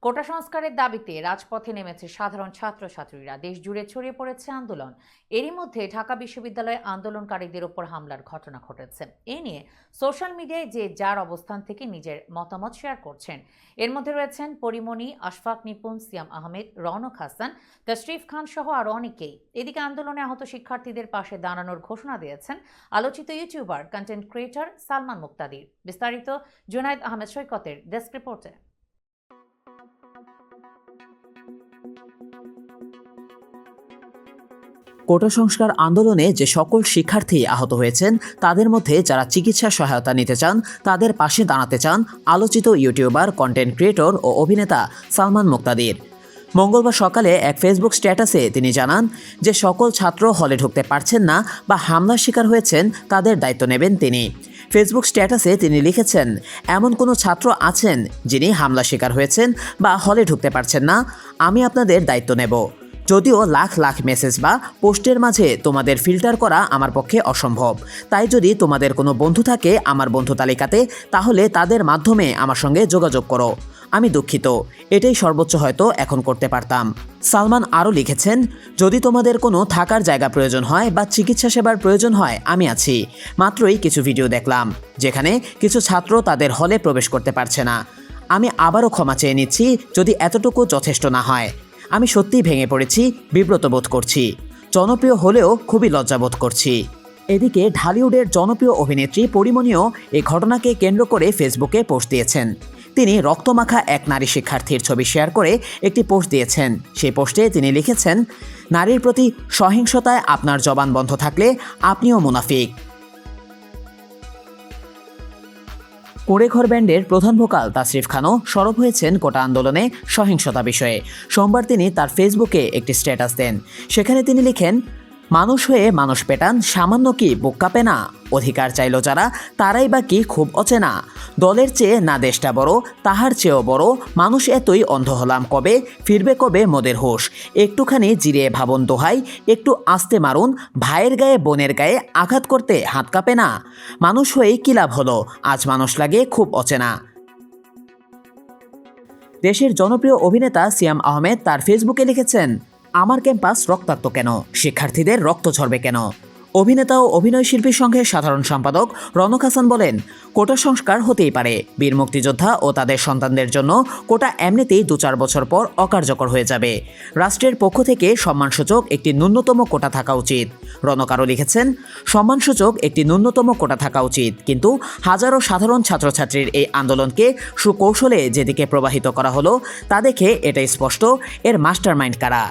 কোটা সংস্কারের দাবিতে রাজপথে নেমেছে সাধারণ ছাত্রছাত্রীরা। দেশ জুড়ে ছড়িয়ে পড়েছে আন্দোলন। এরই মধ্যে ঢাকা বিশ্ববিদ্যালয়ে আন্দোলনকারীদের উপর হামলার ঘটনা ঘটেছে। এ নিয়ে সোশ্যাল মিডিয়ায় যে যার অবস্থান থেকে নিজের মতামত শেয়ার করছেন। এর মধ্যে রয়েছেন পরিমণি, আশফাক নিপুণ, সিয়াম আহমেদ, রওনক হাসান, তশরিফ খান সহ আরও অনেকেই। এদিকে আন্দোলনে আহত শিক্ষার্থীদের পাশে দাঁড়ানোর ঘোষণা দিয়েছেন আলোচিত ইউটিউবার কন্টেন্ট ক্রিয়েটর সালমান মুক্তাদির। বিস্তারিত জুনায়েদ আহমেদ সৈকতের ডেস্ক রিপোর্টে। কোটা সংস্কার আন্দোলনে যে সকল শিক্ষার্থী আহত হয়েছেন তাদের মধ্যে যারা চিকিৎসা সহায়তা নিতে চান তাদের পাশে দাঁড়াতে চান আলোচিত ইউটিউবার, কন্টেন্ট ক্রিয়েটর ও অভিনেতা সালমান মুক্তাদির। মঙ্গলবার সকালে এক ফেসবুক স্ট্যাটাসে তিনি জানান যে সকল ছাত্র হলে ঢুকতে পারছেন না বা হামলার শিকার হয়েছেন তাদের দায়িত্ব নেবেন তিনি। ফেসবুক স্ট্যাটাসে তিনি লিখেছেন, এমন কোনো ছাত্র আছেন যিনি হামলার শিকার হয়েছেন বা হলে ঢুকতে পারছেন না, আমি আপনাদের দায়িত্ব নেব। যদিও লাখ লাখ মেসেজ বা পোস্টের মাঝে তোমাদের ফিল্টার করা আমার পক্ষে অসম্ভব, তাই যদি তোমাদের কোনো বন্ধু থাকে আমার বন্ধু তালিকাতে, তাহলে তাদের মাধ্যমে আমার সঙ্গে যোগাযোগ করো। আমি দুঃখিত, এটাই সর্বোচ্চ হয়তো এখন করতে পারতাম। সালমান আরও লিখেছেন, যদি তোমাদের কোনো থাকার জায়গা প্রয়োজন হয় বা চিকিৎসা সেবার প্রয়োজন হয়, আমি আছি। মাত্রই কিছু ভিডিও দেখলাম যেখানে কিছু ছাত্র তাদের হলে প্রবেশ করতে পারছে না। আমি আবারও ক্ষমা চেয়ে নিচ্ছি যদি এতটুকু যথেষ্ট না হয়। আমি সত্যিই ভেঙে পড়েছি, বিব্রত বোধ করছি। জনপ্রিয় হলেও খুবই লজ্জাবোধ করছি। এদিকে ঢালিউডের জনপ্রিয় অভিনেত্রী পরিমণিও এই ঘটনাকে কেন্দ্র করে ফেসবুকে পোস্ট দিয়েছেন। তিনি রক্তমাখা এক নারী শিক্ষার্থীর ছবি শেয়ার করে একটি পোস্ট দিয়েছেন। সেই পোস্টে তিনি লিখেছেন, নারীর প্রতি সহিংসতায় আপনার জবান বন্ধ থাকলে আপনিও মুনাফিক। কোড়েঘর ব্যান্ডের প্রধান ভোকাল তশরিফ খানও সরব হয়েছেন কোটা আন্দোলনে সহিংসতা বিষয়ে। সোমবার তিনি তার ফেসবুকে একটি স্ট্যাটাস দেন। সেখানে তিনি লিখেন, মানুষ হয়ে মানুষ পেটান, সামান্য কি বুক কাঁপে না? অধিকার চাইল যারা, তারাই বা কি খুব অচেনা? দলের চেয়ে না দেশটা বড়, তাহার চেয়েও বড় মানুষ এতই অন্ধ হলাম কবে? ফিরবে কবে মোদের হোশ? একটুখানি জিরিয়ে ভাবুন দোহাই, একটু আস্তে মারুন, ভাইয়ের গায়ে বোনের গায়ে আঘাত করতে হাত কাঁপে না? মানুষ হয়েই কী লাভ হলো, আজ মানুষ লাগে খুব অচেনা। দেশের জনপ্রিয় অভিনেতা সিয়াম আহমেদ তার ফেসবুকে লিখেছেন, আমার ক্যাম্পাস রক্তাক্ত কেন? শিক্ষার্থীদের রক্ত ঝরবে কেন? অভিনেতা ও অভিনয় শিল্পী সংঘের সাধারণ সম্পাদক রওনক হাসান বলেন, কোটা সংস্কার হতেই পারে। বীর মুক্তিযোদ্ধা ও তাদের সন্তানদের জন্য কোটা এমনিতেই 2-4 বছর পর অকার্যকর হয়ে যাবে। রাষ্ট্রের পক্ষ থেকে সম্মানসূচক একটি ন্যূনতম কোটা থাকা উচিত। রওনক আরও লিখেছেন, সম্মানসূচক একটি ন্যূনতম কোটা থাকা উচিত, কিন্তু হাজারো সাধারণ ছাত্রছাত্রীর এই আন্দোলনকে সুকৌশলে যেদিকে প্রবাহিত করা হলো তা দেখে এটাই স্পষ্ট এর মাস্টারমাইন্ড কারা।